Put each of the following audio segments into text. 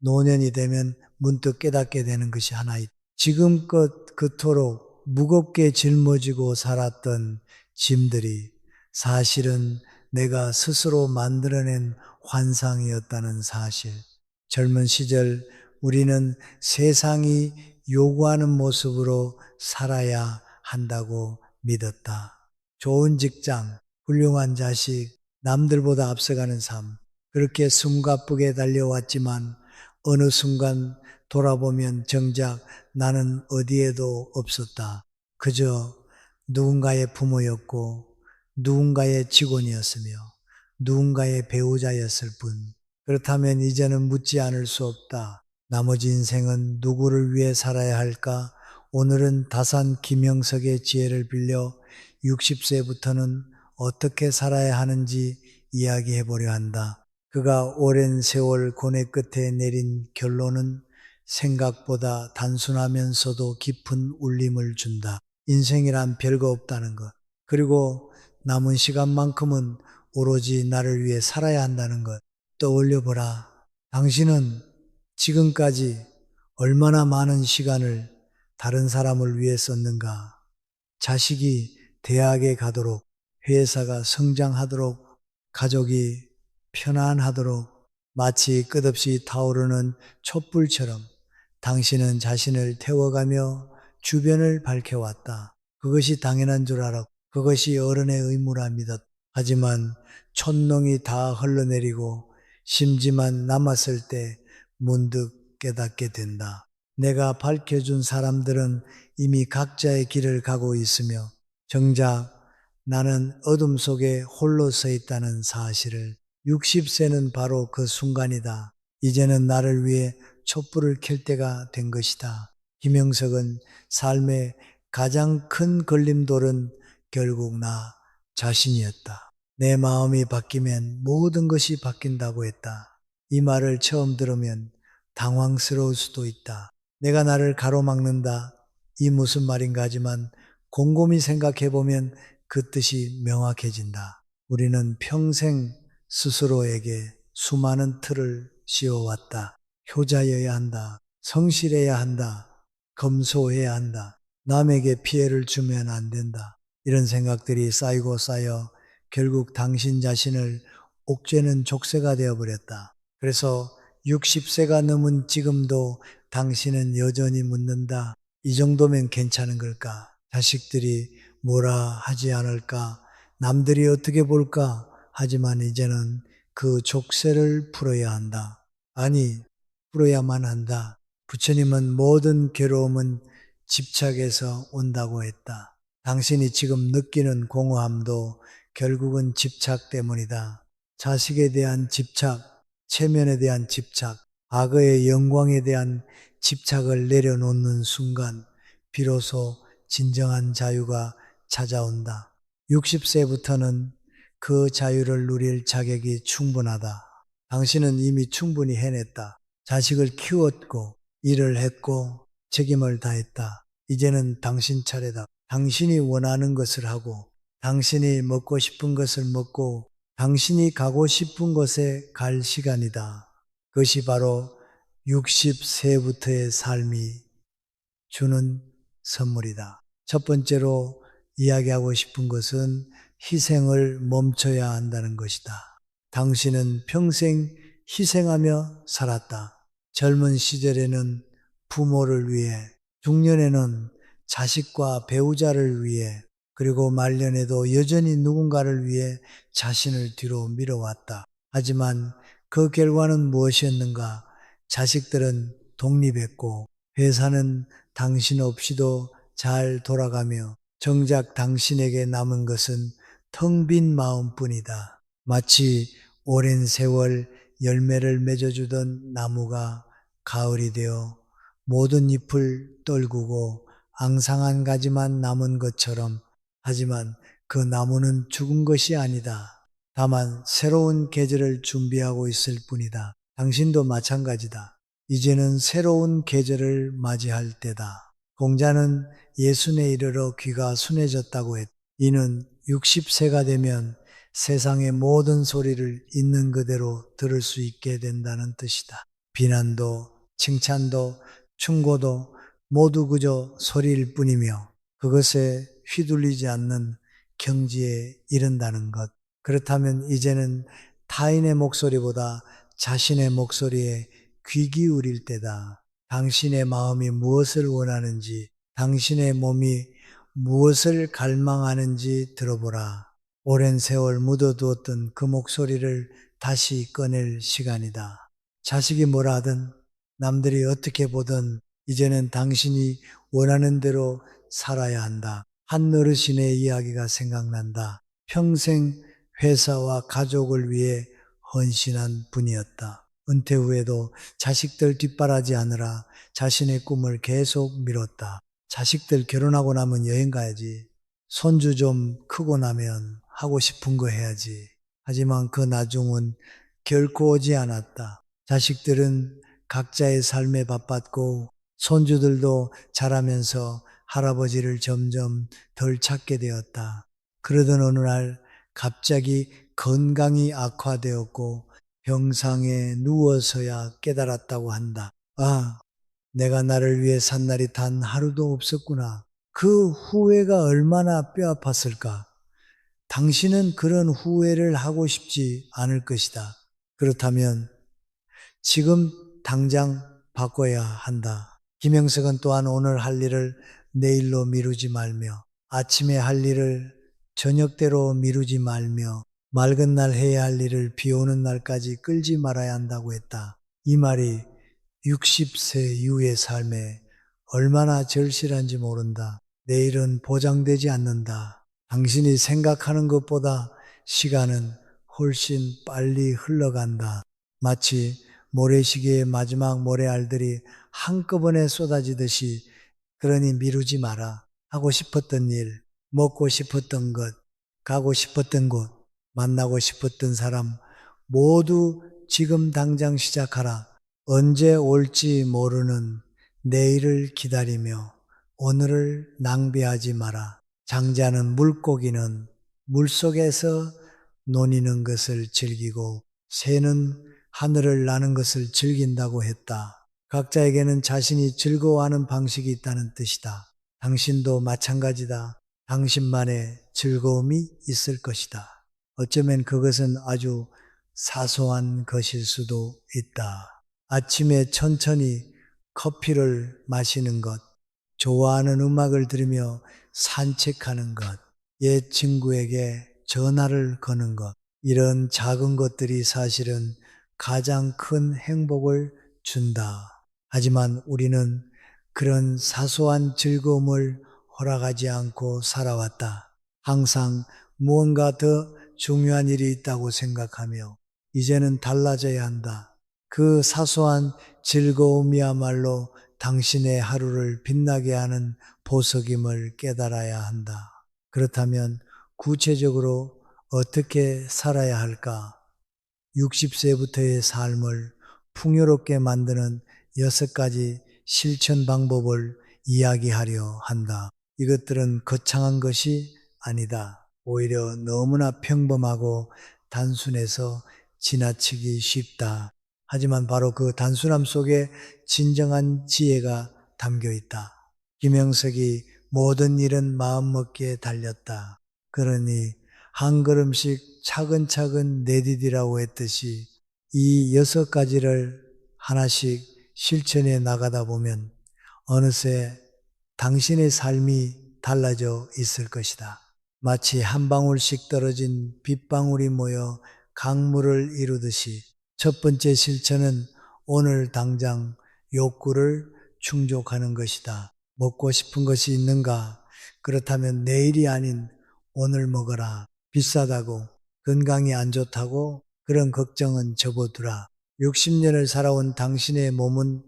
노년이 되면 문득 깨닫게 되는 것이 하나 있다. 지금껏 그토록 무겁게 짊어지고 살았던 짐들이 사실은 내가 스스로 만들어낸 환상이었다는 사실. 젊은 시절 우리는 세상이 요구하는 모습으로 살아야 한다고 믿었다. 좋은 직장, 훌륭한 자식, 남들보다 앞서가는 삶. 그렇게 숨가쁘게 달려왔지만 어느 순간 돌아보면 정작 나는 어디에도 없었다. 그저 누군가의 부모였고 누군가의 직원이었으며 누군가의 배우자였을 뿐. 그렇다면 이제는 묻지 않을 수 없다. 나머지 인생은 누구를 위해 살아야 할까? 오늘은 다산 김영석의 지혜를 빌려 60세부터는 어떻게 살아야 하는지 이야기해 보려 한다. 그가 오랜 세월 고뇌 끝에 내린 결론은 생각보다 단순하면서도 깊은 울림을 준다. 인생이란 별거 없다는 것. 그리고 남은 시간만큼은 오로지 나를 위해 살아야 한다는 것. 떠올려 보라. 당신은 지금까지 얼마나 많은 시간을 다른 사람을 위해 썼는가? 자식이 대학에 가도록, 회사가 성장하도록, 가족이 편안하도록 마치 끝없이 타오르는 촛불처럼 당신은 자신을 태워가며 주변을 밝혀왔다. 그것이 당연한 줄 알았고 그것이 어른의 의무라 믿었다. 하지만 촛농이 다 흘러내리고 심지만 남았을 때 문득 깨닫게 된다. 내가 밝혀준 사람들은 이미 각자의 길을 가고 있으며 정작 나는 어둠 속에 홀로 서 있다는 사실을. 60세는 바로 그 순간이다. 이제는 나를 위해 촛불을 켤 때가 된 것이다. 김영석은 삶의 가장 큰 걸림돌은 결국 나 자신이었다. 내 마음이 바뀌면 모든 것이 바뀐다고 했다. 이 말을 처음 들으면 당황스러울 수도 있다. 내가 나를 가로막는다. 이 무슨 말인가 하지만 곰곰이 생각해보면 그 뜻이 명확해진다. 우리는 평생 스스로에게 수많은 틀을 씌워왔다. 효자여야 한다. 성실해야 한다. 검소해야 한다. 남에게 피해를 주면 안 된다. 이런 생각들이 쌓이고 쌓여 결국 당신 자신을 옥죄는 족쇄가 되어버렸다. 그래서 60세가 넘은 지금도 당신은 여전히 묻는다. 이 정도면 괜찮은 걸까? 자식들이 뭐라 하지 않을까? 남들이 어떻게 볼까? 하지만 이제는 그 족쇄를 풀어야 한다. 아니, 풀어야만 한다. 부처님은 모든 괴로움은 집착에서 온다고 했다. 당신이 지금 느끼는 공허함도 결국은 집착 때문이다. 자식에 대한 집착, 체면에 대한 집착, 과거의 영광에 대한 집착을 내려놓는 순간 비로소 진정한 자유가 찾아온다. 60세부터는 그 자유를 누릴 자격이 충분하다. 당신은 이미 충분히 해냈다. 자식을 키웠고 일을 했고 책임을 다했다. 이제는 당신 차례다. 당신이 원하는 것을 하고 당신이 먹고 싶은 것을 먹고 당신이 가고 싶은 곳에 갈 시간이다. 그것이 바로 60세부터의 삶이 주는 선물이다. 첫 번째로 이야기하고 싶은 것은 희생을 멈춰야 한다는 것이다. 당신은 평생 희생하며 살았다. 젊은 시절에는 부모를 위해, 중년에는 자식과 배우자를 위해, 그리고 말년에도 여전히 누군가를 위해 자신을 뒤로 밀어왔다. 하지만 그 결과는 무엇이었는가? 자식들은 독립했고 회사는 당신 없이도 잘 돌아가며 정작 당신에게 남은 것은 텅 빈 마음뿐이다. 마치 오랜 세월 열매를 맺어주던 나무가 가을이 되어 모든 잎을 떨구고 앙상한 가지만 남은 것처럼. 하지만 그 나무는 죽은 것이 아니다. 다만 새로운 계절을 준비하고 있을 뿐이다. 당신도 마찬가지다. 이제는 새로운 계절을 맞이할 때다. 공자는 예순에 이르러 귀가 순해졌다고 했다. 이는 60세가 되면 세상의 모든 소리를 있는 그대로 들을 수 있게 된다는 뜻이다. 비난도 칭찬도 충고도 모두 그저 소리일 뿐이며 그것에 휘둘리지 않는 경지에 이른다는 것. 그렇다면 이제는 타인의 목소리보다 자신의 목소리에 귀 기울일 때다. 당신의 마음이 무엇을 원하는지, 당신의 몸이 무엇을 갈망하는지 들어보라. 오랜 세월 묻어두었던 그 목소리를 다시 꺼낼 시간이다. 자식이 뭐라 하든 남들이 어떻게 보든 이제는 당신이 원하는 대로 살아야 한다. 한 어르신의 이야기가 생각난다. 평생 회사와 가족을 위해 헌신한 분이었다. 은퇴 후에도 자식들 뒷바라지 하느라 자신의 꿈을 계속 미뤘다. 자식들 결혼하고 나면 여행 가야지. 손주 좀 크고 나면 하고 싶은 거 해야지. 하지만 그 나중은 결코 오지 않았다. 자식들은 각자의 삶에 바빴고 손주들도 자라면서 할아버지를 점점 덜 찾게 되었다. 그러던 어느 날 갑자기 건강이 악화되었고 병상에 누워서야 깨달았다고 한다. 아, 내가 나를 위해 산 날이 단 하루도 없었구나. 그 후회가 얼마나 뼈아팠을까. 당신은 그런 후회를 하고 싶지 않을 것이다. 그렇다면 지금 당장 바꿔야 한다. 김영석은 또한 오늘 할 일을 내일로 미루지 말며 아침에 할 일을 저녁대로 미루지 말며 맑은 날 해야 할 일을 비 오는 날까지 끌지 말아야 한다고 했다. 이 말이 60세 이후의 삶에 얼마나 절실한지 모른다. 내일은 보장되지 않는다. 당신이 생각하는 것보다 시간은 훨씬 빨리 흘러간다. 마치 모래시계의 마지막 모래알들이 한꺼번에 쏟아지듯이. 그러니 미루지 마라. 하고 싶었던 일, 먹고 싶었던 것, 가고 싶었던 곳, 만나고 싶었던 사람 모두 지금 당장 시작하라. 언제 올지 모르는 내일을 기다리며 오늘을 낭비하지 마라. 장자는 물고기는 물속에서 노니는 것을 즐기고 새는 하늘을 나는 것을 즐긴다고 했다. 각자에게는 자신이 즐거워하는 방식이 있다는 뜻이다. 당신도 마찬가지다. 당신만의 즐거움이 있을 것이다. 어쩌면 그것은 아주 사소한 것일 수도 있다. 아침에 천천히 커피를 마시는 것, 좋아하는 음악을 들으며 산책하는 것, 옛 친구에게 전화를 거는 것, 이런 작은 것들이 사실은 가장 큰 행복을 준다. 하지만 우리는 그런 사소한 즐거움을 허락하지 않고 살아왔다. 항상 무언가 더 중요한 일이 있다고 생각하며 이제는 달라져야 한다. 그 사소한 즐거움이야말로 당신의 하루를 빛나게 하는 보석임을 깨달아야 한다. 그렇다면 구체적으로 어떻게 살아야 할까? 60세부터의 삶을 풍요롭게 만드는 6가지 실천 방법을 이야기하려 한다. 이것들은 거창한 것이 아니다. 오히려 너무나 평범하고 단순해서 지나치기 쉽다. 하지만 바로 그 단순함 속에 진정한 지혜가 담겨 있다. 김영석이 모든 일은 마음먹기에 달렸다. 그러니 한 걸음씩 차근차근 내디디라고 했듯이 이 6가지를 하나씩 실천해 나가다 보면 어느새 당신의 삶이 달라져 있을 것이다. 마치 한 방울씩 떨어진 빗방울이 모여 강물을 이루듯이 첫 번째 실천은 오늘 당장 욕구를 충족하는 것이다. 먹고 싶은 것이 있는가? 그렇다면 내일이 아닌 오늘 먹어라. 비싸다고, 건강이 안 좋다고 그런 걱정은 접어두라. 60년을 살아온 당신의 몸은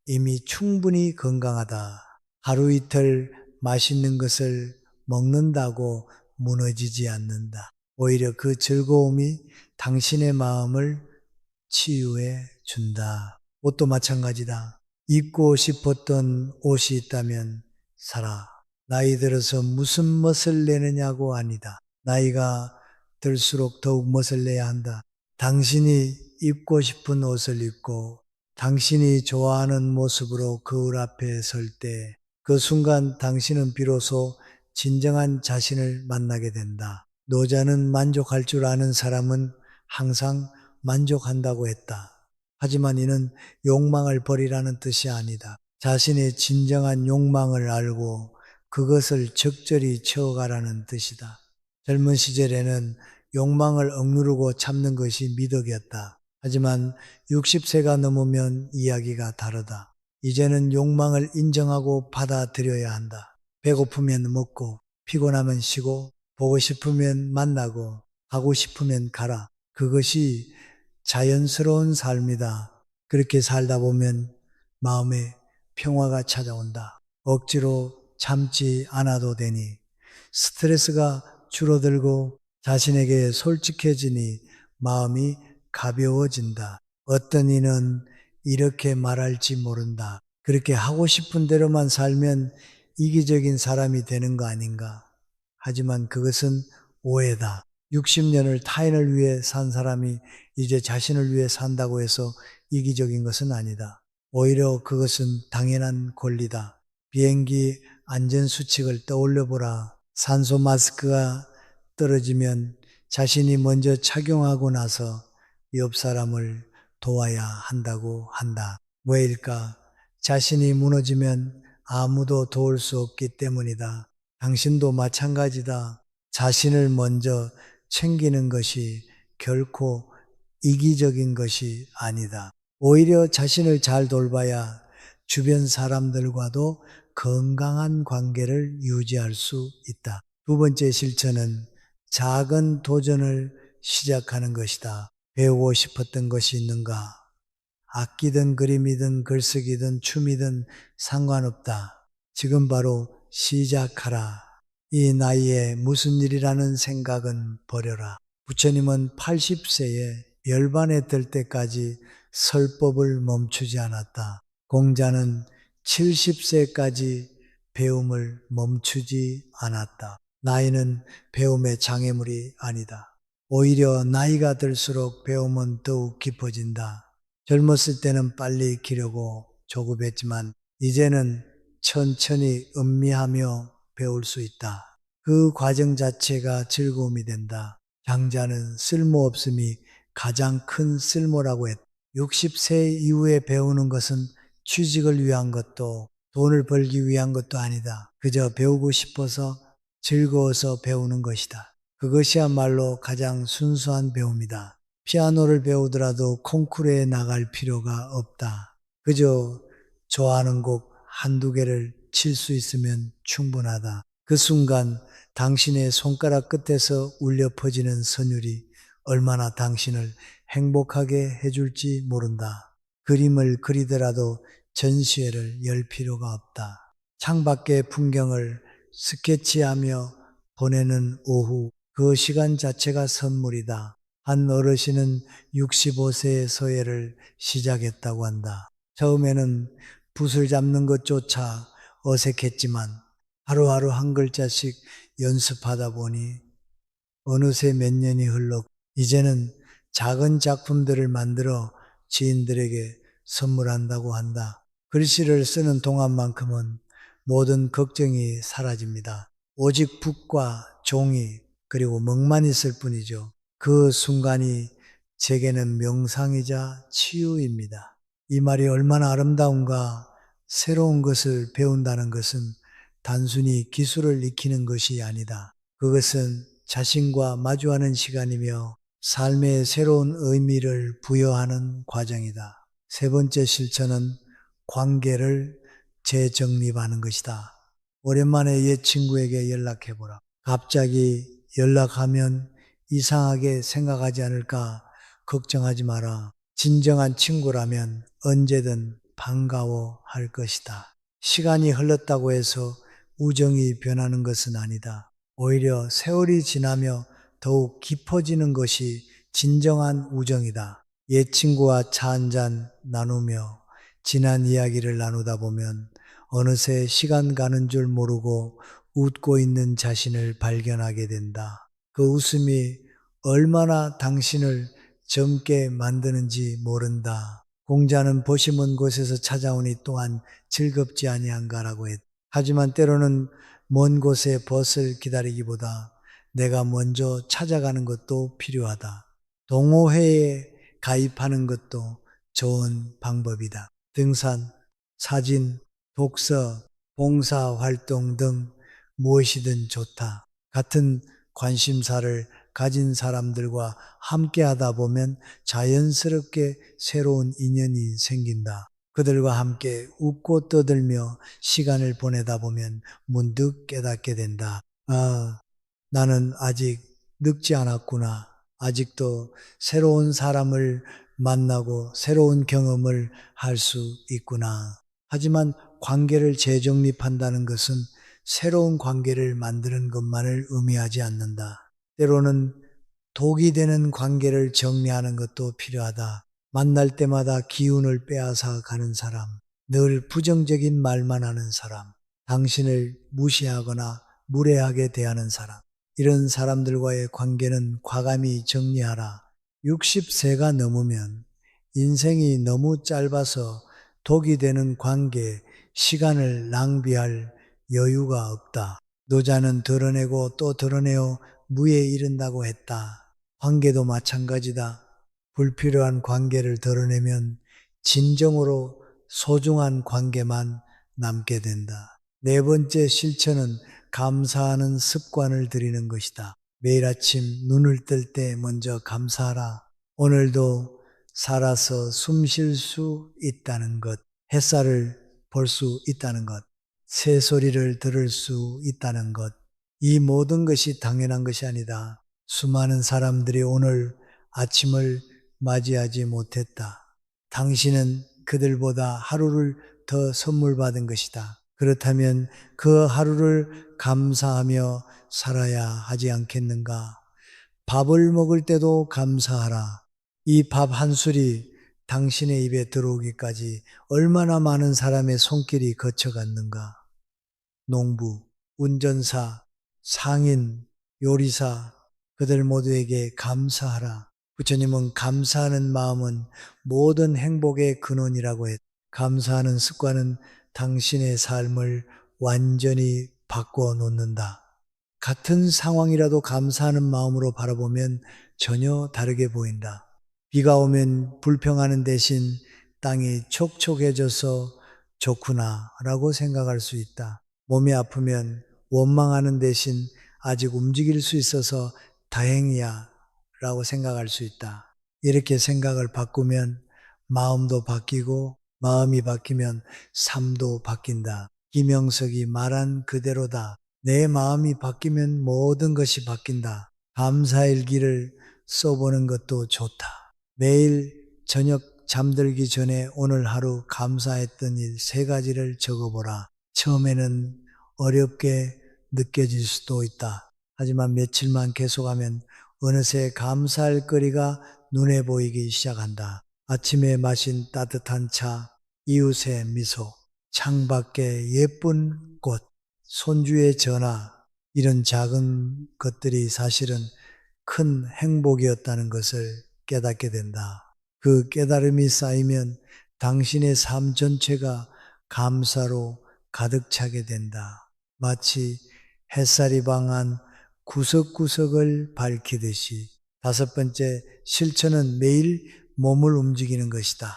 이미 충분히 건강하다. 하루 이틀 맛있는 것을 먹는다고 무너지지 않는다. 오히려 그 즐거움이 당신의 마음을 치유해 준다. 옷도 마찬가지다. 입고 싶었던 옷이 있다면 사라. 나이 들어서 무슨 멋을 내느냐고 아니다. 나이가 들수록 더욱 멋을 내야 한다. 당신이 입고 싶은 옷을 입고 당신이 좋아하는 모습으로 거울 앞에 설 때 그 순간 당신은 비로소 진정한 자신을 만나게 된다. 노자는 만족할 줄 아는 사람은 항상 만족한다고 했다. 하지만 이는 욕망을 버리라는 뜻이 아니다. 자신의 진정한 욕망을 알고 그것을 적절히 채워가라는 뜻이다. 젊은 시절에는 욕망을 억누르고 참는 것이 미덕이었다. 하지만 60세가 넘으면 이야기가 다르다. 이제는 욕망을 인정하고 받아들여야 한다. 배고프면 먹고, 피곤하면 쉬고, 보고 싶으면 만나고, 가고 싶으면 가라. 그것이 자연스러운 삶이다. 그렇게 살다 보면 마음에 평화가 찾아온다. 억지로 참지 않아도 되니 스트레스가 줄어들고 자신에게 솔직해지니 마음이 가벼워진다. 어떤 이는 이렇게 말할지 모른다. 그렇게 하고 싶은 대로만 살면 이기적인 사람이 되는 거 아닌가. 하지만 그것은 오해다. 60년을 타인을 위해 산 사람이 이제 자신을 위해 산다고 해서 이기적인 것은 아니다. 오히려 그것은 당연한 권리다. 비행기 안전수칙을 떠올려 보라. 산소 마스크가 떨어지면 자신이 먼저 착용하고 나서 옆 사람을 도와야 한다고 한다. 왜일까? 자신이 무너지면 아무도 도울 수 없기 때문이다. 당신도 마찬가지다. 자신을 먼저 챙기는 것이 결코 이기적인 것이 아니다. 오히려 자신을 잘 돌봐야 주변 사람들과도 건강한 관계를 유지할 수 있다. 두 번째 실천은 작은 도전을 시작하는 것이다. 배우고 싶었던 것이 있는가? 악기든 그림이든 글쓰기든 춤이든 상관없다. 지금 바로 시작하라. 이 나이에 무슨 일이라는 생각은 버려라. 부처님은 80세에 열반에 들 때까지 설법을 멈추지 않았다. 공자는 70세까지 배움을 멈추지 않았다. 나이는 배움의 장애물이 아니다. 오히려 나이가 들수록 배움은 더욱 깊어진다. 젊었을 때는 빨리 기르고 조급했지만 이제는 천천히 음미하며 배울 수 있다. 그 과정 자체가 즐거움이 된다. 장자는 쓸모없음이 가장 큰 쓸모라고 했다. 60세 이후에 배우는 것은 취직을 위한 것도 돈을 벌기 위한 것도 아니다. 그저 배우고 싶어서 즐거워서 배우는 것이다. 그것이야말로 가장 순수한 배움이다. 피아노를 배우더라도 콩쿠르에 나갈 필요가 없다. 그저 좋아하는 곡 한두 개를 칠 수 있으면 충분하다. 그 순간 당신의 손가락 끝에서 울려 퍼지는 선율이 얼마나 당신을 행복하게 해줄지 모른다. 그림을 그리더라도 전시회를 열 필요가 없다. 창밖의 풍경을 스케치하며 보내는 오후, 그 시간 자체가 선물이다. 한 어르신은 65세의 서예를 시작했다고 한다. 처음에는 붓을 잡는 것조차 어색했지만 하루하루 한 글자씩 연습하다 보니 어느새 몇 년이 흘렀고 이제는 작은 작품들을 만들어 지인들에게 선물한다고 한다. 글씨를 쓰는 동안만큼은 모든 걱정이 사라집니다. 오직 붓과 종이 그리고 먹만 있을 뿐이죠. 그 순간이 제게는 명상이자 치유입니다. 이 말이 얼마나 아름다운가. 새로운 것을 배운다는 것은 단순히 기술을 익히는 것이 아니다. 그것은 자신과 마주하는 시간이며 삶의 새로운 의미를 부여하는 과정이다. 세 번째 실천은 관계를 재정립하는 것이다. 오랜만에 옛 친구에게 연락해보라. 갑자기 연락하면 이상하게 생각하지 않을까 걱정하지 마라. 진정한 친구라면 언제든 반가워할 것이다. 시간이 흘렀다고 해서 우정이 변하는 것은 아니다. 오히려 세월이 지나며 더욱 깊어지는 것이 진정한 우정이다. 옛 친구와 차 한잔 나누며 지난 이야기를 나누다 보면 어느새 시간 가는 줄 모르고 웃고 있는 자신을 발견하게 된다. 그 웃음이 얼마나 당신을 젊게 만드는지 모른다. 공자는 보시 먼 곳에서 찾아오니 또한 즐겁지 아니한가라고 했다. 하지만 때로는 먼 곳에 벗을 기다리기보다 내가 먼저 찾아가는 것도 필요하다. 동호회에 가입하는 것도 좋은 방법이다. 등산, 사진, 독서, 봉사활동 등 무엇이든 좋다. 같은 관심사를 가진 사람들과 함께 하다 보면 자연스럽게 새로운 인연이 생긴다. 그들과 함께 웃고 떠들며 시간을 보내다 보면 문득 깨닫게 된다. 아, 나는 아직 늙지 않았구나. 아직도 새로운 사람을 만나고 새로운 경험을 할 수 있구나. 하지만 관계를 재정립한다는 것은 새로운 관계를 만드는 것만을 의미하지 않는다. 때로는 독이 되는 관계를 정리하는 것도 필요하다. 만날 때마다 기운을 빼앗아 가는 사람, 늘 부정적인 말만 하는 사람, 당신을 무시하거나 무례하게 대하는 사람, 이런 사람들과의 관계는 과감히 정리하라. 60세가 넘으면 인생이 너무 짧아서 독이 되는 관계, 시간을 낭비할 여유가 없다. 노자는 드러내고 또 드러내어 무에 이른다고 했다. 관계도 마찬가지다. 불필요한 관계를 드러내면 진정으로 소중한 관계만 남게 된다. 네 번째 실천은 감사하는 습관을 들이는 것이다. 매일 아침 눈을 뜰 때 먼저 감사하라. 오늘도 살아서 숨 쉴 수 있다는 것, 햇살을 볼 수 있다는 것, 새소리를 들을 수 있다는 것, 이 모든 것이 당연한 것이 아니다. 수많은 사람들이 오늘 아침을 맞이하지 못했다. 당신은 그들보다 하루를 더 선물 받은 것이다. 그렇다면 그 하루를 감사하며 살아야 하지 않겠는가? 밥을 먹을 때도 감사하라. 이 밥 한 술이 당신의 입에 들어오기까지 얼마나 많은 사람의 손길이 거쳐갔는가? 농부, 운전사, 상인, 요리사, 그들 모두에게 감사하라. 부처님은 감사하는 마음은 모든 행복의 근원이라고 했다. 감사하는 습관은 당신의 삶을 완전히 바꿔 놓는다. 같은 상황이라도 감사하는 마음으로 바라보면 전혀 다르게 보인다. 비가 오면 불평하는 대신 땅이 촉촉해져서 좋구나 라고 생각할 수 있다. 몸이 아프면 원망하는 대신 아직 움직일 수 있어서 다행이야 라고 생각할 수 있다. 이렇게 생각을 바꾸면 마음도 바뀌고 마음이 바뀌면 삶도 바뀐다. 김영석이 말한 그대로다. 내 마음이 바뀌면 모든 것이 바뀐다. 감사일기를 써보는 것도 좋다. 매일 저녁 잠들기 전에 오늘 하루 감사했던 일 3가지를 적어보라. 처음에는 어렵게 느껴질 수도 있다. 하지만 며칠만 계속하면 어느새 감사할 거리가 눈에 보이기 시작한다. 아침에 마신 따뜻한 차, 이웃의 미소, 창밖에 예쁜 꽃, 손주의 전화, 이런 작은 것들이 사실은 큰 행복이었다는 것을 깨닫게 된다. 그 깨달음이 쌓이면 당신의 삶 전체가 감사로 가득 차게 된다. 마치 햇살이 방한 구석구석을 밝히듯이. 5번째 실천은 매일 몸을 움직이는 것이다.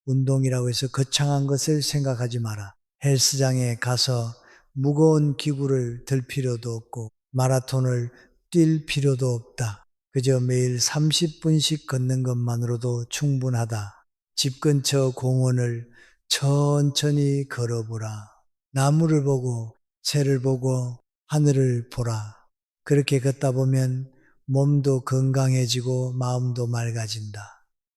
운동이라고 해서 거창한 것을 생각하지 마라. 헬스장에 가서 무거운 기구를 들 필요도 없고 마라톤을 뛸 필요도 없다. 그저 매일 30분씩 걷는 것만으로도 충분하다. 집 근처 공원을 천천히 걸어보라. 나무를 보고 새를 보고 하늘을 보라. 그렇게 걷다 보면 몸도 건강해지고 마음도 맑아진다.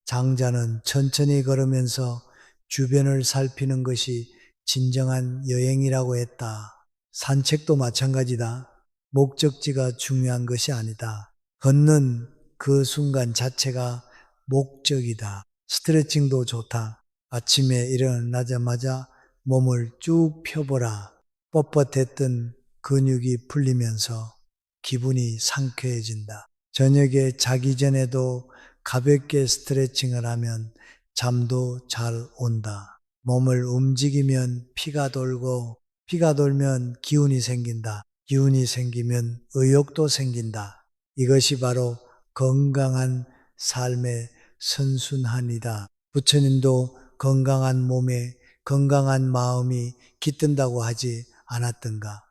장자는 천천히 걸으면서 주변을 살피는 것이 진정한 여행이라고 했다. 산책도 마찬가지다. 목적지가 중요한 것이 아니다. 걷는 그 순간 자체가 목적이다. 스트레칭도 좋다. 아침에 일어나자마자 몸을 쭉 펴보라. 뻣뻣했던 근육이 풀리면서 기분이 상쾌해진다. 저녁에 자기 전에도 가볍게 스트레칭을 하면 잠도 잘 온다. 몸을 움직이면 피가 돌고 피가 돌면 기운이 생긴다. 기운이 생기면 의욕도 생긴다. 이것이 바로 건강한 삶의 선순환이다. 부처님도 건강한 몸에 건강한 마음이 깃든다고 하지 않았던가.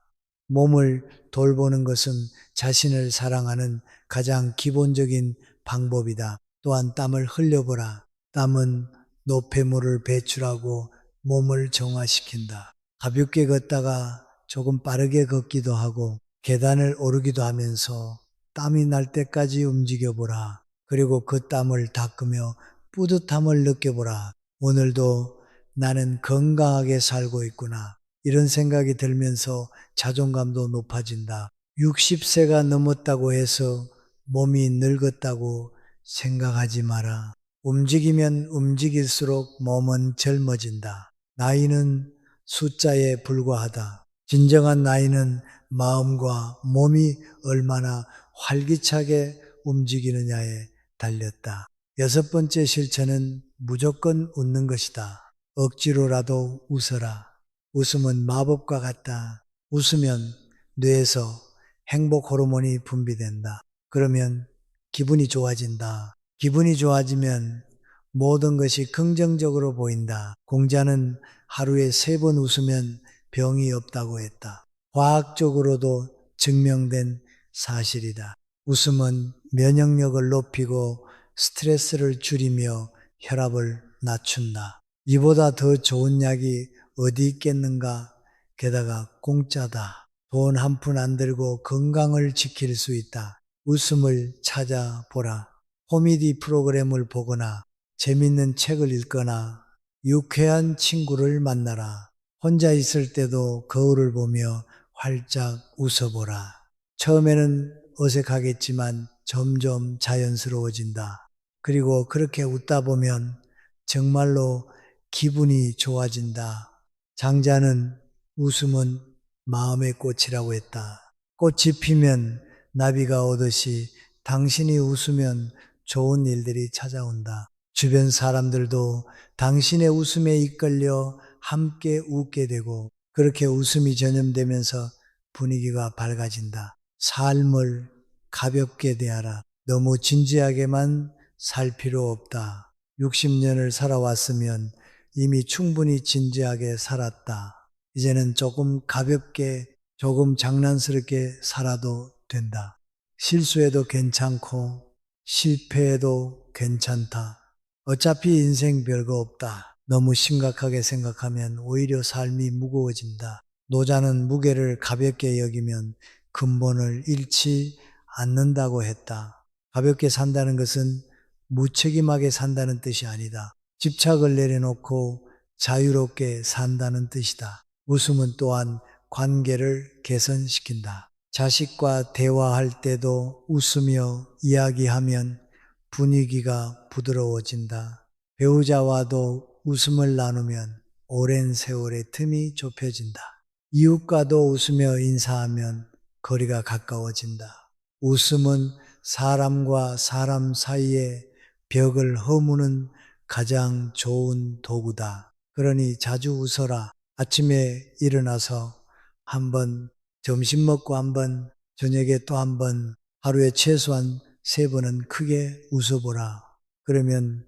몸을 돌보는 것은 자신을 사랑하는 가장 기본적인 방법이다. 또한 땀을 흘려보라. 땀은 노폐물을 배출하고 몸을 정화시킨다. 가볍게 걷다가 조금 빠르게 걷기도 하고 계단을 오르기도 하면서 땀이 날 때까지 움직여보라. 그리고 그 땀을 닦으며 뿌듯함을 느껴보라. 오늘도 나는 건강하게 살고 있구나. 이런 생각이 들면서 자존감도 높아진다. 60세가 넘었다고 해서 몸이 늙었다고 생각하지 마라. 움직이면 움직일수록 몸은 젊어진다. 나이는 숫자에 불과하다. 진정한 나이는 마음과 몸이 얼마나 활기차게 움직이느냐에 달렸다. 여섯 번째 실천은 무조건 웃는 것이다. 억지로라도 웃어라. 웃음은 마법과 같다. 웃으면 뇌에서 행복 호르몬이 분비된다. 그러면 기분이 좋아진다. 기분이 좋아지면 모든 것이 긍정적으로 보인다. 공자는 하루에 3번 웃으면 병이 없다고 했다. 과학적으로도 증명된 사실이다. 웃음은 면역력을 높이고 스트레스를 줄이며 혈압을 낮춘다. 이보다 더 좋은 약이 어디 있겠는가? 게다가 공짜다. 돈 한 푼 안 들고 건강을 지킬 수 있다. 웃음을 찾아보라. 코미디 프로그램을 보거나 재밌는 책을 읽거나 유쾌한 친구를 만나라. 혼자 있을 때도 거울을 보며 활짝 웃어보라. 처음에는 어색하겠지만 점점 자연스러워진다. 그리고 그렇게 웃다 보면 정말로 기분이 좋아진다. 장자는 웃음은 마음의 꽃이라고 했다. 꽃이 피면 나비가 오듯이 당신이 웃으면 좋은 일들이 찾아온다. 주변 사람들도 당신의 웃음에 이끌려 함께 웃게 되고 그렇게 웃음이 전염되면서 분위기가 밝아진다. 삶을 가볍게 대하라. 너무 진지하게만 살 필요 없다. 60년을 살아왔으면 이미 충분히 진지하게 살았다. 이제는 조금 가볍게, 조금 장난스럽게 살아도 된다. 실수해도 괜찮고, 실패해도 괜찮다. 어차피 인생 별거 없다. 너무 심각하게 생각하면 오히려 삶이 무거워진다. 노자는 무게를 가볍게 여기면 근본을 잃지 않는다고 했다. 가볍게 산다는 것은 무책임하게 산다는 뜻이 아니다. 집착을 내려놓고 자유롭게 산다는 뜻이다. 웃음은 또한 관계를 개선시킨다. 자식과 대화할 때도 웃으며 이야기하면 분위기가 부드러워진다. 배우자와도 웃음을 나누면 오랜 세월의 틈이 좁혀진다. 이웃과도 웃으며 인사하면 거리가 가까워진다. 웃음은 사람과 사람 사이에 벽을 허무는 가장 좋은 도구다. 그러니 자주 웃어라. 아침에 일어나서 한번, 점심 먹고 한번, 저녁에 또 한번, 하루에 최소한 3번은 크게 웃어보라. 그러면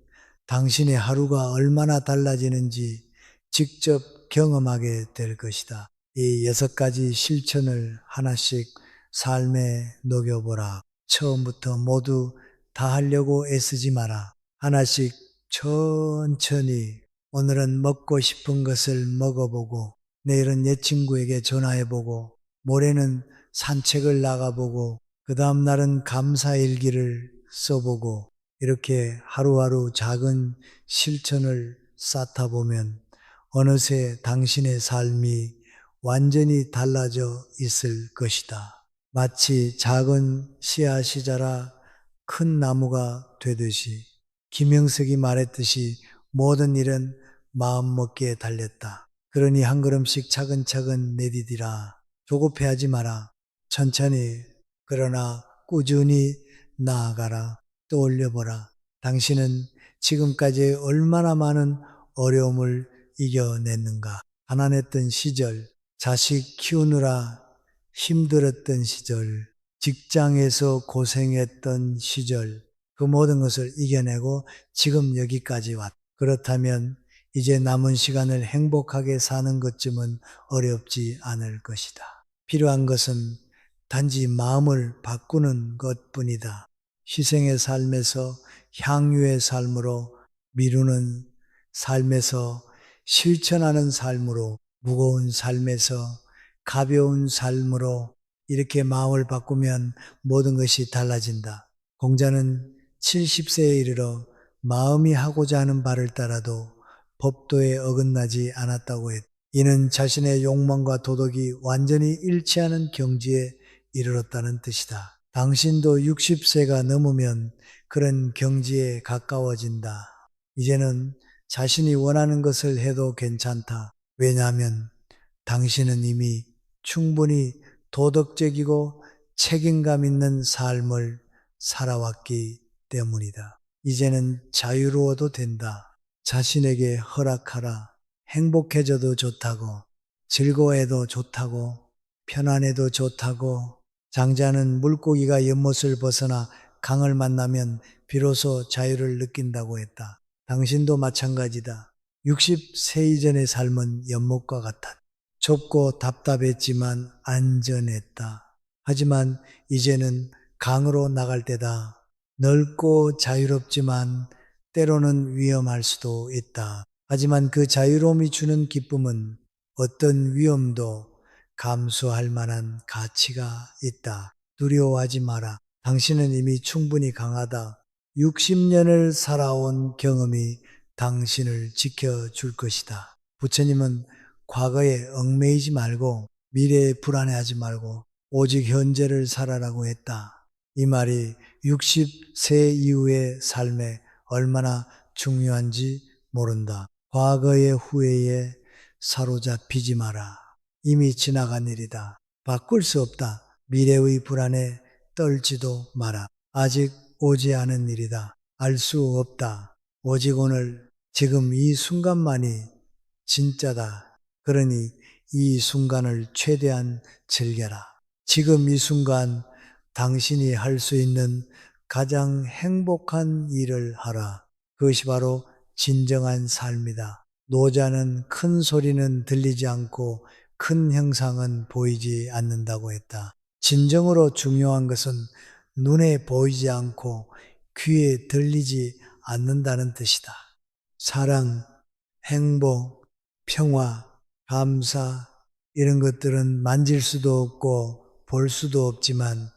당신의 하루가 얼마나 달라지는지 직접 경험하게 될 것이다. 이 6가지 실천을 하나씩 삶에 녹여보라. 처음부터 모두 다 하려고 애쓰지 마라. 하나씩 천천히 오늘은 먹고 싶은 것을 먹어보고 내일은 옛 친구에게 전화해보고 모레는 산책을 나가보고 그 다음 날은 감사일기를 써보고 이렇게 하루하루 작은 실천을 쌓다 보면 어느새 당신의 삶이 완전히 달라져 있을 것이다. 마치 작은 씨앗이 자라 큰 나무가 되듯이 김영석이 말했듯이 모든 일은 마음먹기에 달렸다. 그러니 한 걸음씩 차근차근 내디디라. 조급해하지 마라. 천천히 그러나 꾸준히 나아가라. 떠올려보라. 당신은 지금까지 얼마나 많은 어려움을 이겨냈는가. 가난했던 시절, 자식 키우느라 힘들었던 시절, 직장에서 고생했던 시절, 그 모든 것을 이겨내고 지금 여기까지 왔다. 그렇다면 이제 남은 시간을 행복하게 사는 것쯤은 어렵지 않을 것이다. 필요한 것은 단지 마음을 바꾸는 것뿐이다. 희생의 삶에서 향유의 삶으로, 미루는 삶에서 실천하는 삶으로, 무거운 삶에서 가벼운 삶으로 이렇게 마음을 바꾸면 모든 것이 달라진다. 공자는 70세에 이르러 마음이 하고자 하는 바를 따라도 법도에 어긋나지 않았다고 했다. 이는 자신의 욕망과 도덕이 완전히 일치하는 경지에 이르렀다는 뜻이다. 당신도 60세가 넘으면 그런 경지에 가까워진다. 이제는 자신이 원하는 것을 해도 괜찮다. 왜냐하면 당신은 이미 충분히 도덕적이고 책임감 있는 삶을 살아왔기 때문이다. 이제는 자유로워도 된다. 자신에게 허락하라. 행복해져도 좋다고, 즐거워해도 좋다고, 편안해도 좋다고. 장자는 물고기가 연못을 벗어나 강을 만나면 비로소 자유를 느낀다고 했다. 당신도 마찬가지다. 60세 이전의 삶은 연못과 같았다. 좁고 답답했지만 안전했다. 하지만 이제는 강으로 나갈 때다. 넓고 자유롭지만 때로는 위험할 수도 있다. 하지만 그 자유로움이 주는 기쁨은 어떤 위험도 감수할 만한 가치가 있다. 두려워하지 마라. 당신은 이미 충분히 강하다. 60년을 살아온 경험이 당신을 지켜줄 것이다. 부처님은 과거에 얽매이지 말고 미래에 불안해하지 말고 오직 현재를 살아라고 했다. 이 말이 60세 이후의 삶에 얼마나 중요한지 모른다. 과거의 후회에 사로잡히지 마라. 이미 지나간 일이다. 바꿀 수 없다. 미래의 불안에 떨지도 마라. 아직 오지 않은 일이다. 알 수 없다. 오직 오늘 지금 이 순간만이 진짜다. 그러니 이 순간을 최대한 즐겨라. 지금 이 순간 당신이 할 수 있는 가장 행복한 일을 하라. 그것이 바로 진정한 삶이다. 노자는 큰 소리는 들리지 않고 큰 형상은 보이지 않는다고 했다. 진정으로 중요한 것은 눈에 보이지 않고 귀에 들리지 않는다는 뜻이다. 사랑, 행복, 평화, 감사 이런 것들은 만질 수도 없고 볼 수도 없지만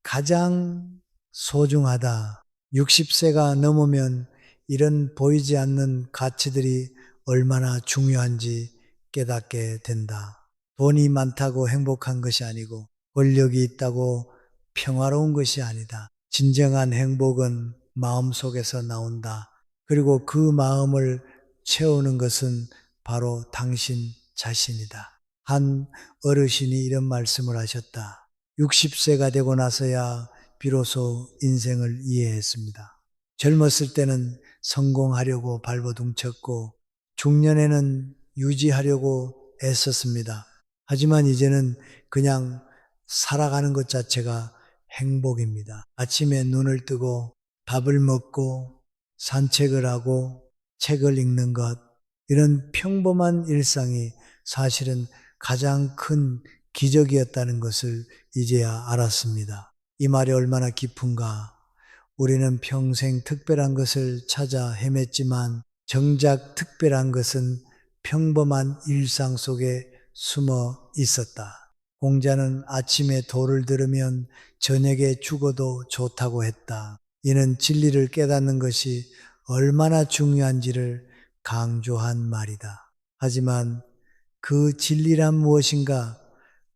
가장 소중하다. 60세가 넘으면 이런 보이지 않는 가치들이 얼마나 중요한지 깨닫게 된다. 돈이 많다고 행복한 것이 아니고 권력이 있다고 평화로운 것이 아니다. 진정한 행복은 마음속에서 나온다. 그리고 그 마음을 채우는 것은 바로 당신 자신이다. 한 어르신이 이런 말씀을 하셨다. 60세가 되고 나서야 비로소 인생을 이해했습니다. 젊었을 때는 성공하려고 발버둥쳤고 중년에는 유지하려고 애썼습니다. 하지만 이제는 그냥 살아가는 것 자체가 행복입니다. 아침에 눈을 뜨고 밥을 먹고 산책을 하고 책을 읽는 것, 이런 평범한 일상이 사실은 가장 큰 기적이었다는 것을 이제야 알았습니다. 이 말이 얼마나 깊은가. 우리는 평생 특별한 것을 찾아 헤맸지만 정작 특별한 것은 평범한 일상 속에 숨어 있었다. 공자는 아침에 도를 들으면 저녁에 죽어도 좋다고 했다. 이는 진리를 깨닫는 것이 얼마나 중요한지를 강조한 말이다. 하지만 그 진리란 무엇인가?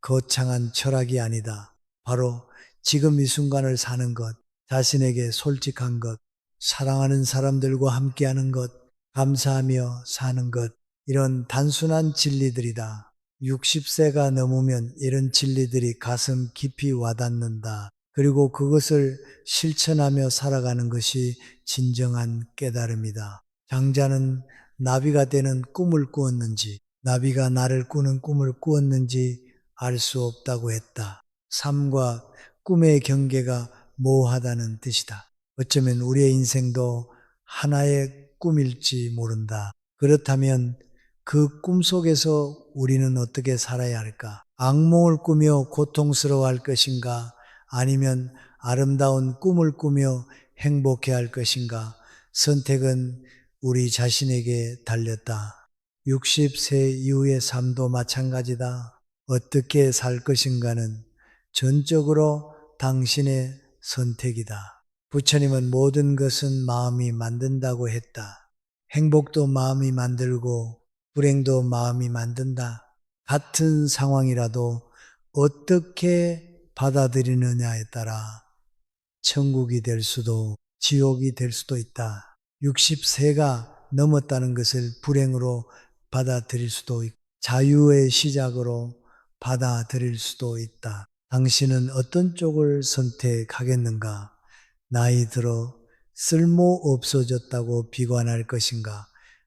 거창한 철학이 아니다. 바로 지금 이 순간을 사는 것, 자신에게 솔직한 것, 사랑하는 사람들과 함께하는 것, 감사하며 사는 것, 이런 단순한 진리들이다. 60세가 넘으면 이런 진리들이 가슴 깊이 와닿는다. 그리고 그것을 실천하며 살아가는 것이 진정한 깨달음이다. 장자는 나비가 되는 꿈을 꾸었는지, 나비가 나를 꾸는 꿈을 꾸었는지 알 수 없다고 했다. 삶과 꿈의 경계가 모호하다는 뜻이다. 어쩌면 우리의 인생도 하나의 꿈일지 모른다. 그렇다면 그 꿈 속에서 우리는 어떻게 살아야 할까? 악몽을 꾸며 고통스러워할 것인가? 아니면 아름다운 꿈을 꾸며 행복해 할 것인가? 선택은 우리 자신에게 달렸다. 60세 이후의 삶도 마찬가지다. 어떻게 살 것인가는 전적으로 당신의 선택이다. 부처님은 모든 것은 마음이 만든다고 했다. 행복도 마음이 만들고 불행도 마음이 만든다. 같은 상황이라도 어떻게 받아들이느냐에 따라 천국이 될 수도 지옥이 될 수도 있다. 60세가 넘었다는 것을 불행으로 받아들일 수도 있고 자유의 시작으로 받아들일 수도 있다. 당신은 어떤 쪽을 선택하겠는가? 나이 들어 쓸모 없어졌다고 비관할 것인가?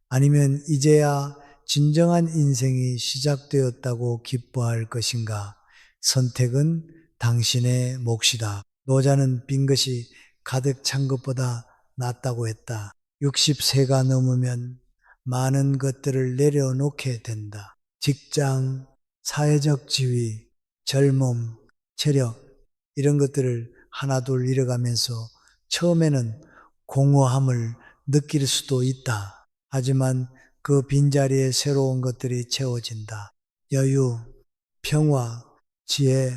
아니면 이제야 진정한 인생이 시작되었다고 기뻐할 것인가? 선택은 당신의 몫이다. 노자는 빈 것이 가득 찬 것보다 낫다고 했다. 60세가 넘으면 많은 것들을 내려놓게 된다. 직장, 사회적 지위, 젊음, 체력 이런 것들을 하나둘 잃어가면서 처음에는 공허함을 느낄 수도 있다. 하지만 그 빈자리에 새로운 것들이 채워진다. 여유, 평화, 지혜,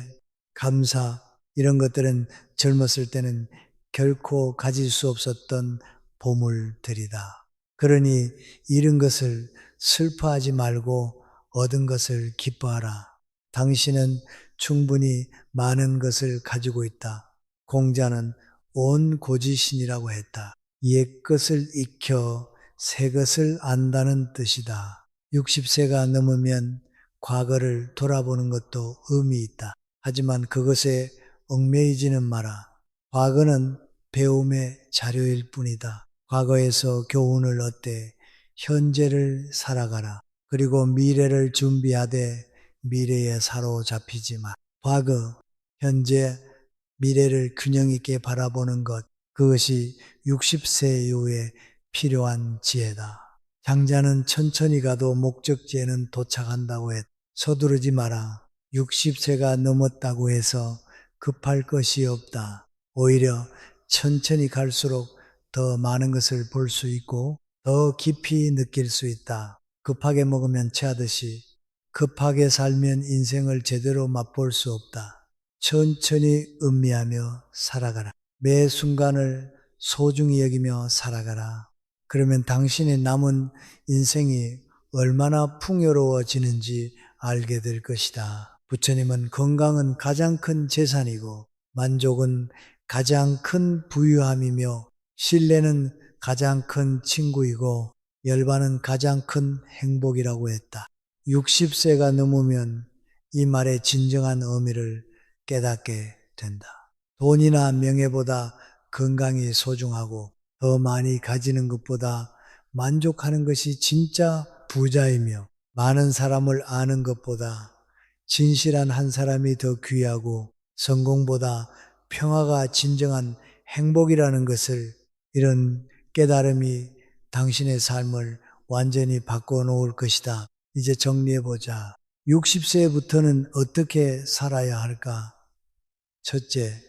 감사 이런 것들은 젊었을 때는 결코 가질 수 없었던 보물들이다. 그러니 잃은 것을 슬퍼하지 말고 얻은 것을 기뻐하라. 당신은 충분히 많은 것을 가지고 있다. 공자는 온 고지신이라고 했다. 옛 것을 익혀 새 것을 안다는 뜻이다. 60세가 넘으면 과거를 돌아보는 것도 의미 있다. 하지만 그것에 얽매이지는 마라. 과거는 배움의 자료일 뿐이다. 과거에서 교훈을 얻되 현재를 살아가라. 그리고 미래를 준비하되 미래에 사로잡히지 마. 과거, 현재, 미래를 균형 있게 바라보는 것, 그것이 60세 이후에 필요한 지혜다. 장자는 천천히 가도 목적지에는 도착한다고 했다. 서두르지 마라. 60세가 넘었다고 해서 급할 것이 없다. 오히려 천천히 갈수록 더 많은 것을 볼 수 있고 더 깊이 느낄 수 있다. 급하게 먹으면 체하듯이 급하게 살면 인생을 제대로 맛볼 수 없다. 천천히 음미하며 살아가라. 매 순간을 소중히 여기며 살아가라. 그러면 당신의 남은 인생이 얼마나 풍요로워지는지 알게 될 것이다. 부처님은 건강은 가장 큰 재산이고 만족은 가장 큰 부유함이며 신뢰는 가장 큰 친구이고 열반은 가장 큰 행복이라고 했다. 60세가 넘으면 이 말의 진정한 의미를 깨닫게 된다. 돈이나 명예보다 건강이 소중하고 더 많이 가지는 것보다 만족하는 것이 진짜 부자이며 많은 사람을 아는 것보다 진실한 한 사람이 더 귀하고 성공보다 평화가 진정한 행복이라는 것을 이런 깨달음이 당신의 삶을 완전히 바꿔놓을 것이다. 이제 정리해보자. 60세부터는 어떻게 살아야 할까? 첫째,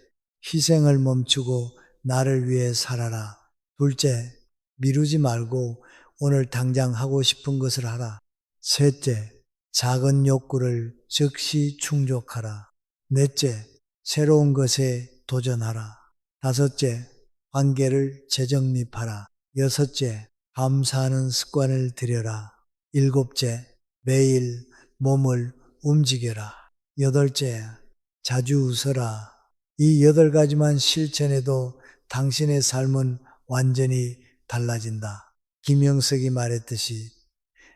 희생을 멈추고 나를 위해 살아라. 둘째, 미루지 말고 오늘 당장 하고 싶은 것을 하라. 셋째, 작은 욕구를 즉시 충족하라. 넷째, 새로운 것에 도전하라. 다섯째, 관계를 재정립하라. 여섯째, 감사하는 습관을 들여라. 일곱째, 매일 몸을 움직여라. 여덟째, 자주 웃어라. 이 8가지만 실천해도 당신의 삶은 완전히 달라진다. 김영석이 말했듯이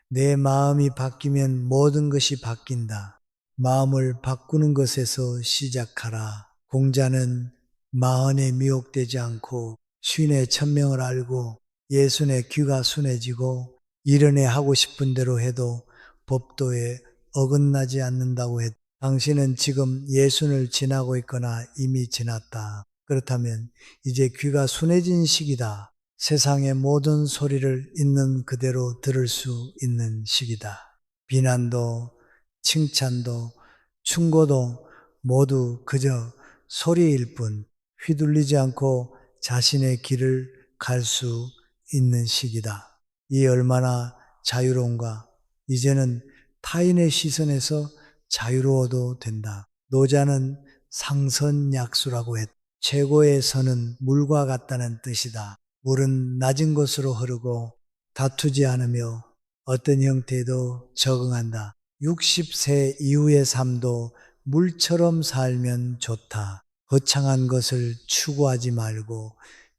내 마음이 바뀌면 모든 것이 바뀐다. 마음을 바꾸는 것에서 시작하라. 공자는 마흔에 미혹되지 않고 쉰에 천명을 알고 예순에 귀가 순해지고 이른에 하고 싶은 대로 해도 법도에 어긋나지 않는다고 했다. 당신은 지금 예순을 지나고 있거나 이미 지났다. 그렇다면 이제 귀가 순해진 시기다. 세상의 모든 소리를 있는 그대로 들을 수 있는 시기다. 비난도, 칭찬도, 충고도 모두 그저 소리일 뿐 휘둘리지 않고 자신의 길을 갈 수 있는 시기다. 이 얼마나 자유로운가. 이제는 타인의 시선에서 자유로워도 된다. 노자는 상선약수라고 했다. 최고의 선은 물과 같다는 뜻이다. 물은 낮은 곳으로 흐르고 다투지 않으며 어떤 형태에도 적응한다. 60세 이후의 삶도 물처럼 살면 좋다. 거창한 것을 추구하지 말고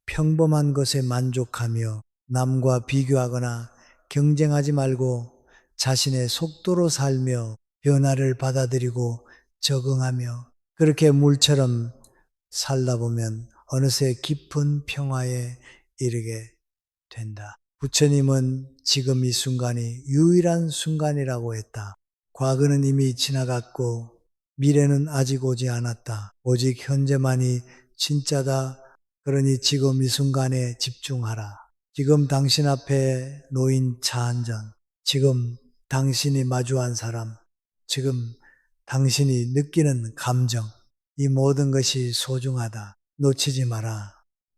평범한 것에 만족하며 남과 비교하거나 경쟁하지 말고 자신의 속도로 살며 변화를 받아들이고 적응하며 그렇게 물처럼 살다 보면 어느새 깊은 평화에 이르게 된다. 부처님은 지금 이 순간이 유일한 순간이라고 했다. 과거는 이미 지나갔고 미래는 아직 오지 않았다. 오직 현재만이 진짜다. 그러니 지금 이 순간에 집중하라. 지금 당신 앞에 놓인 차 한 잔, 지금 당신이 마주한 사람, 지금 당신이 느끼는 감정, 이 모든 것이 소중하다. 놓치지 마라.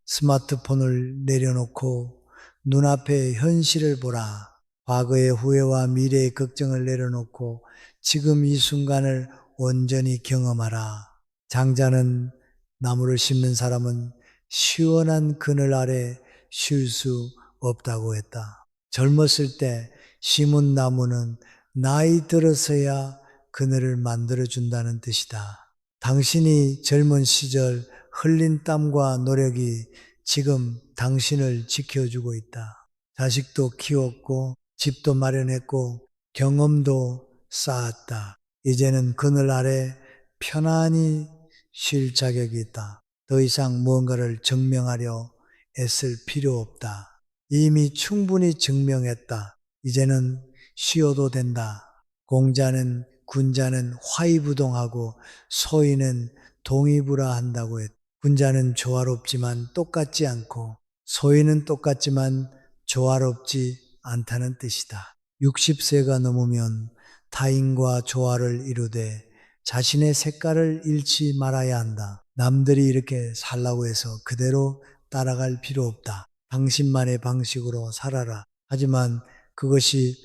스마트폰을 내려놓고 눈앞의 현실을 보라. 과거의 후회와 미래의 걱정을 내려놓고 지금 이 순간을 온전히 경험하라. 장자는 나무를 심는 사람은 시원한 그늘 아래 쉴 수 없다고 했다. 젊었을 때 심은 나무는 나이 들어서야 그늘을 만들어준다는 뜻이다. 당신이 젊은 시절 흘린 땀과 노력이 지금 당신을 지켜주고 있다. 자식도 키웠고 집도 마련했고 경험도 쌓았다. 이제는 그늘 아래 편안히 쉴 자격이 있다. 더 이상 무언가를 증명하려 애쓸 필요 없다. 이미 충분히 증명했다. 이제는 쉬어도 된다. 공자는 군자는 화이부동하고 소인은 동의부라한다고 했다. 군자는 조화롭지만 똑같지 않고 소인은 똑같지만 조화롭지 않다는 뜻이다. 60세가 넘으면 타인과 조화를 이루되 자신의 색깔을 잃지 말아야 한다. 남들이 이렇게 살라고 해서 그대로 따라갈 필요 없다. 당신만의 방식으로 살아라. 하지만 그것이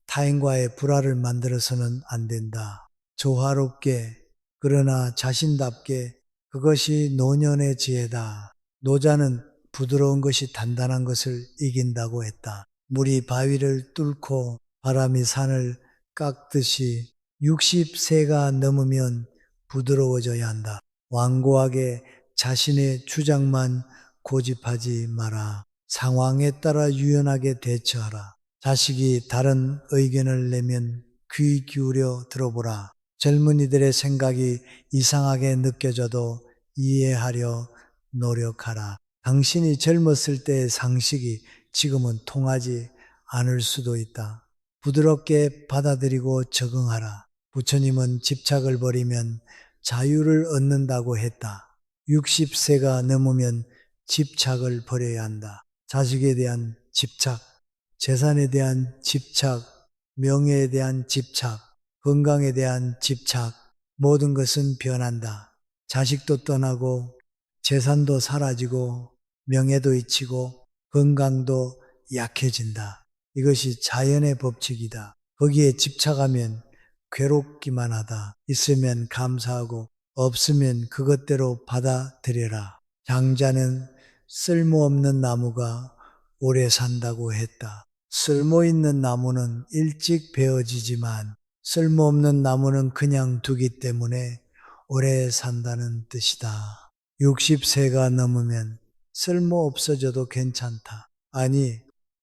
타인과의 불화를 만들어서는 안 된다. 조화롭게 그러나 자신답게 그것이 노년의 지혜다. 노자는 부드러운 것이 단단한 것을 이긴다고 했다. 물이 바위를 뚫고 바람이 산을 깎듯이 60세가 넘으면 부드러워져야 한다. 완고하게 자신의 주장만 고집하지 마라. 상황에 따라 유연하게 대처하라. 자식이 다른 의견을 내면 귀 기울여 들어보라. 젊은이들의 생각이 이상하게 느껴져도 이해하려 노력하라. 당신이 젊었을 때의 상식이 지금은 통하지 않을 수도 있다. 부드럽게 받아들이고 적응하라. 부처님은 집착을 버리면 자유를 얻는다고 했다. 60세가 넘으면 집착을 버려야 한다. 자식에 대한 집착, 재산에 대한 집착, 명예에 대한 집착, 건강에 대한 집착, 모든 것은 변한다. 자식도 떠나고 재산도 사라지고 명예도 잊히고 건강도 약해진다. 이것이 자연의 법칙이다. 거기에 집착하면 괴롭기만 하다. 있으면 감사하고 없으면 그것대로 받아들여라. 장자는 쓸모없는 나무가 오래 산다고 했다. 쓸모있는 나무는 일찍 베어지지만 쓸모없는 나무는 그냥 두기 때문에 오래 산다는 뜻이다. 60세가 넘으면 쓸모 없어져도 괜찮다. 아니,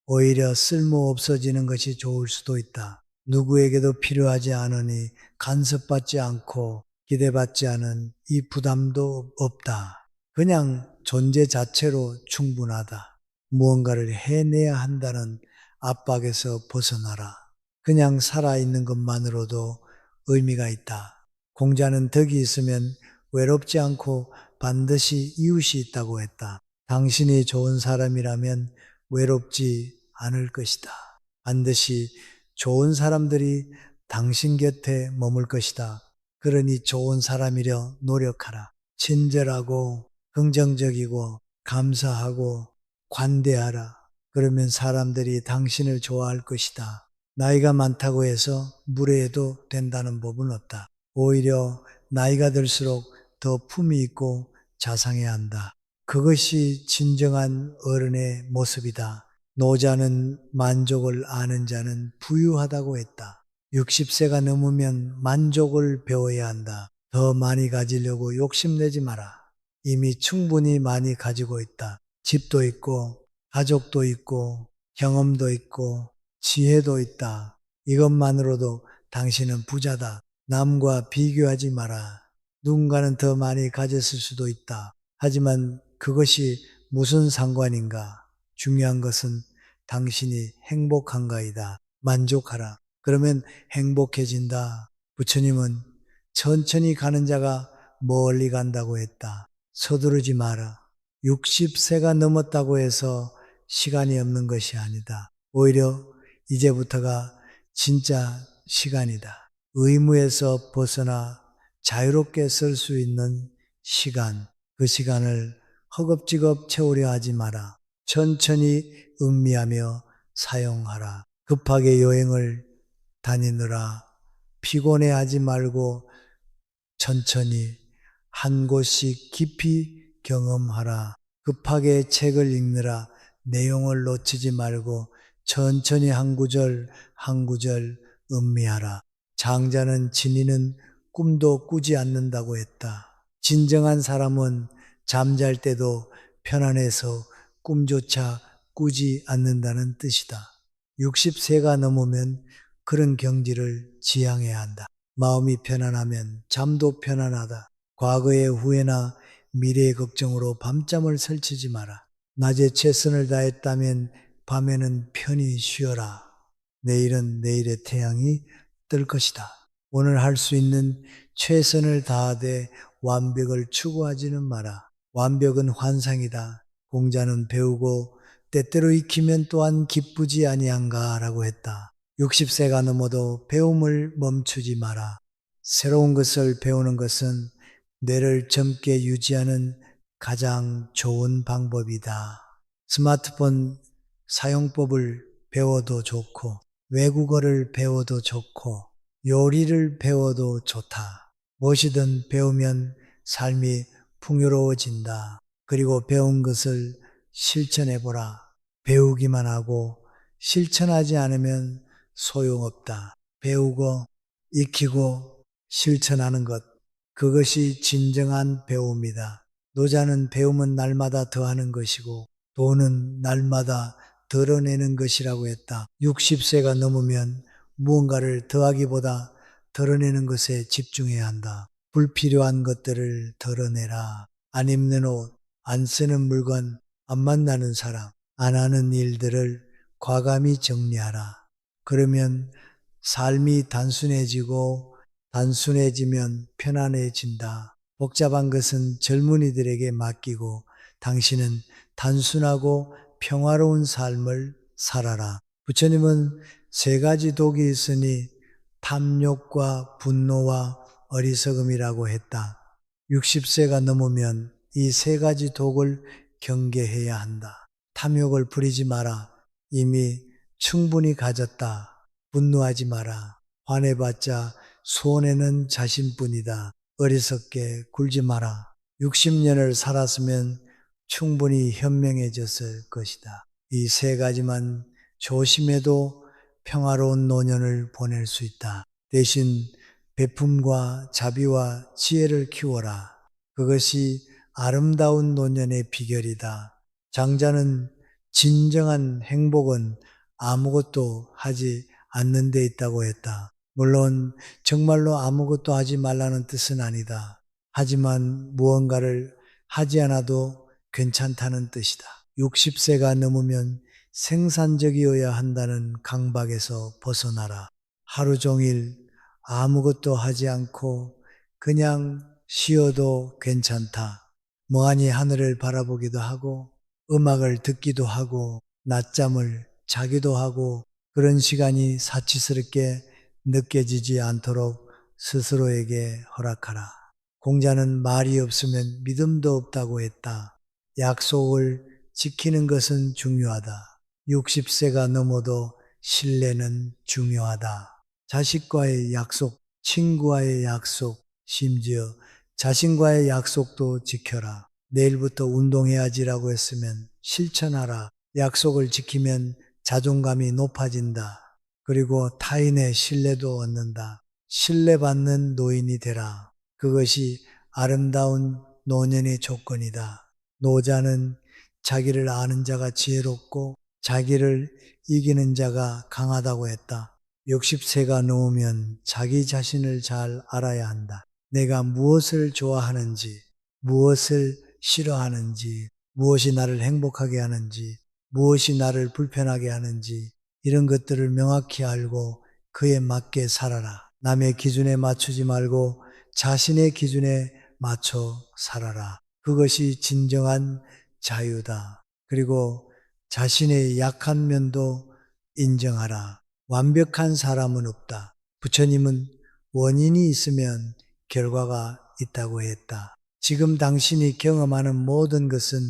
오히려 쓸모 없어지는 것이 좋을 수도 있다. 누구에게도 필요하지 않으니 간섭받지 않고 기대받지 않은 이 부담도 없다. 그냥 존재 자체로 충분하다. 무언가를 해내야 한다는 압박에서 벗어나라. 그냥 살아있는 것만으로도 의미가 있다. 공자는 덕이 있으면 외롭지 않고 반드시 이웃이 있다고 했다. 당신이 좋은 사람이라면 외롭지 않을 것이다. 반드시 좋은 사람들이 당신 곁에 머물 것이다. 그러니 좋은 사람이려 노력하라. 친절하고 긍정적이고 감사하고 관대하라. 그러면 사람들이 당신을 좋아할 것이다. 나이가 많다고 해서 무례해도 된다는 법은 없다. 오히려 나이가 들수록 더 품이 있고 자상해야 한다. 그것이 진정한 어른의 모습이다. 노자는 만족을 아는 자는 부유하다고 했다. 60세가 넘으면 만족을 배워야 한다. 더 많이 가지려고 욕심내지 마라. 이미 충분히 많이 가지고 있다. 집도 있고, 가족도 있고, 경험도 있고, 지혜도 있다. 이것만으로도 당신은 부자다. 남과 비교하지 마라. 누군가는 더 많이 가졌을 수도 있다. 하지만 그것이 무슨 상관인가? 중요한 것은 당신이 행복한가이다. 만족하라. 그러면 행복해진다. 부처님은 천천히 가는 자가 멀리 간다고 했다. 서두르지 마라. 60세가 넘었다고 해서 시간이 없는 것이 아니다. 오히려 이제부터가 진짜 시간이다. 의무에서 벗어나 자유롭게 쓸 수 있는 시간, 그 시간을 허겁지겁 채우려 하지 마라. 천천히 음미하며 사용하라. 급하게 여행을 다니느라 피곤해하지 말고 천천히 한 곳씩 깊이 경험하라. 급하게 책을 읽느라 내용을 놓치지 말고 천천히 한 구절 한 구절 음미하라. 장자는 지니는 꿈도 꾸지 않는다고 했다. 진정한 사람은 잠잘 때도 편안해서 꿈조차 꾸지 않는다는 뜻이다. 60세가 넘으면 그런 경지를 지향해야 한다. 마음이 편안하면 잠도 편안하다. 과거의 후회나 미래의 걱정으로 밤잠을 설치지 마라. 낮에 최선을 다했다면 밤에는 편히 쉬어라. 내일은 내일의 태양이 뜰 것이다. 오늘 할 수 있는 최선을 다하되 완벽을 추구하지는 마라. 완벽은 환상이다. 공자는 배우고 때때로 익히면 또한 기쁘지 아니한가라고 했다. 60세가 넘어도 배움을 멈추지 마라. 새로운 것을 배우는 것은 뇌를 젊게 유지하는 가장 좋은 방법이다. 스마트폰 사용법을 배워도 좋고, 외국어를 배워도 좋고, 요리를 배워도 좋다. 무엇이든 배우면 삶이 풍요로워진다. 그리고 배운 것을 실천해보라. 배우기만 하고 실천하지 않으면 소용없다. 배우고 익히고 실천하는 것, 그것이 진정한 배움이다. 노자는 배움은 날마다 더하는 것이고 돈은 날마다 덜어내는 것이라고 했다. 60세가 넘으면 무언가를 더하기보다 덜어내는 것에 집중해야 한다. 불필요한 것들을 덜어내라. 안 입는 옷, 안 쓰는 물건, 안 만나는 사람, 안 하는 일들을 과감히 정리하라. 그러면 삶이 단순해지면 편안해진다. 복잡한 것은 젊은이들에게 맡기고 당신은 단순하고 평화로운 삶을 살아라. 부처님은 세 가지 독이 있으니 탐욕과 분노와 어리석음이라고 했다. 60세가 넘으면 이 세 가지 독을 경계해야 한다. 탐욕을 부리지 마라. 이미 충분히 가졌다. 분노하지 마라. 화내봤자 손해는 자신뿐이다. 어리석게 굴지 마라. 60년을 살았으면 충분히 현명해졌을 것이다. 이 세 가지만 조심해도 평화로운 노년을 보낼 수 있다. 대신 베품과 자비와 지혜를 키워라. 그것이 아름다운 노년의 비결이다. 장자는 진정한 행복은 아무것도 하지 않는 데 있다고 했다. 물론 정말로 아무것도 하지 말라는 뜻은 아니다. 하지만 무언가를 하지 않아도 괜찮다는 뜻이다. 60세가 넘으면 생산적이어야 한다는 강박에서 벗어나라. 하루 종일 아무것도 하지 않고 그냥 쉬어도 괜찮다. 멍하니 하늘을 바라보기도 하고 음악을 듣기도 하고 낮잠을 자기도 하고 그런 시간이 사치스럽게 느껴지지 않도록 스스로에게 허락하라. 공자는 말이 없으면 믿음도 없다고 했다. 약속을 지키는 것은 중요하다. 60세가 넘어도 신뢰는 중요하다. 자식과의 약속, 친구와의 약속, 심지어 자신과의 약속도 지켜라. 내일부터 운동해야지라고 했으면 실천하라. 약속을 지키면 자존감이 높아진다. 그리고 타인의 신뢰도 얻는다. 신뢰받는 노인이 되라. 그것이 아름다운 노년의 조건이다. 노자는 자기를 아는 자가 지혜롭고 자기를 이기는 자가 강하다고 했다. 60세가 넘으면 자기 자신을 잘 알아야 한다. 내가 무엇을 좋아하는지, 무엇을 싫어하는지, 무엇이 나를 행복하게 하는지, 무엇이 나를 불편하게 하는지 이런 것들을 명확히 알고 그에 맞게 살아라. 남의 기준에 맞추지 말고 자신의 기준에 맞춰 살아라. 그것이 진정한 자유다. 그리고 자신의 약한 면도 인정하라. 완벽한 사람은 없다. 부처님은 원인이 있으면 결과가 있다고 했다. 지금 당신이 경험하는 모든 것은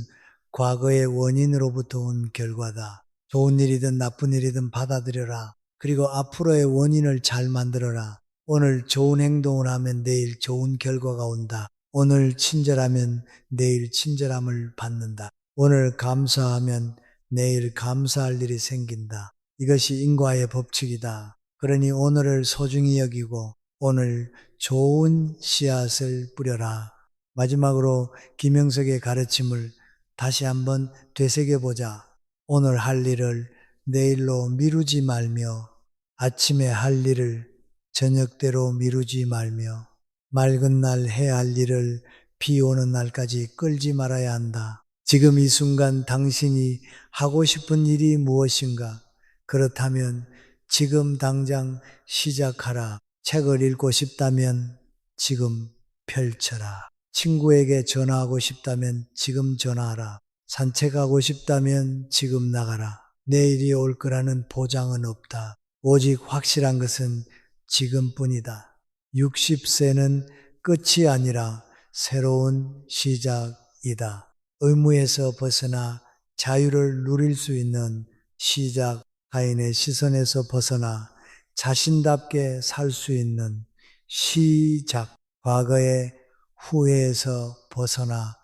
과거의 원인으로부터 온 결과다. 좋은 일이든 나쁜 일이든 받아들여라. 그리고 앞으로의 원인을 잘 만들어라. 오늘 좋은 행동을 하면 내일 좋은 결과가 온다. 오늘 친절하면 내일 친절함을 받는다. 오늘 감사하면 내일 감사할 일이 생긴다. 이것이 인과의 법칙이다. 그러니 오늘을 소중히 여기고 오늘 좋은 씨앗을 뿌려라. 마지막으로 김영석의 가르침을 다시 한번 되새겨보자. 오늘 할 일을 내일로 미루지 말며 아침에 할 일을 저녁대로 미루지 말며 맑은 날 해야 할 일을 비 오는 날까지 끌지 말아야 한다. 지금 이 순간 당신이 하고 싶은 일이 무엇인가? 그렇다면 지금 당장 시작하라. 책을 읽고 싶다면 지금 펼쳐라. 친구에게 전화하고 싶다면 지금 전화하라. 산책하고 싶다면 지금 나가라. 내일이 올 거라는 보장은 없다. 오직 확실한 것은 지금뿐이다. 60세는 끝이 아니라 새로운 시작이다. 의무에서 벗어나 자유를 누릴 수 있는 시작, 타인의 시선에서 벗어나 자신답게 살 수 있는 시작, 과거의 후회에서 벗어나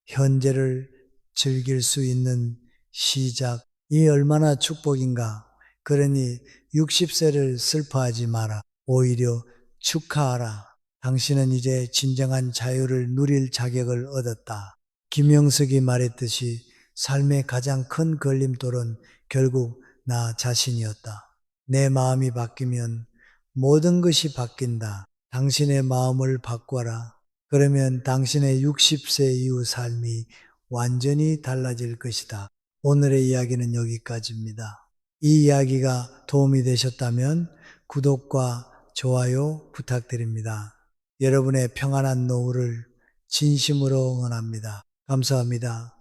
현재를 즐길 수 있는 시작, 이 얼마나 축복인가. 그러니 60세를 슬퍼하지 마라. 오히려 축하하라. 당신은 이제 진정한 자유를 누릴 자격을 얻었다. 김영석이 말했듯이 삶의 가장 큰 걸림돌은 결국 나 자신이었다. 내 마음이 바뀌면 모든 것이 바뀐다. 당신의 마음을 바꿔라. 그러면 당신의 60세 이후 삶이 완전히 달라질 것이다. 오늘의 이야기는 여기까지입니다. 이 이야기가 도움이 되셨다면 구독과 좋아요 부탁드립니다. 여러분의 평안한 노후를 진심으로 응원합니다. 감사합니다.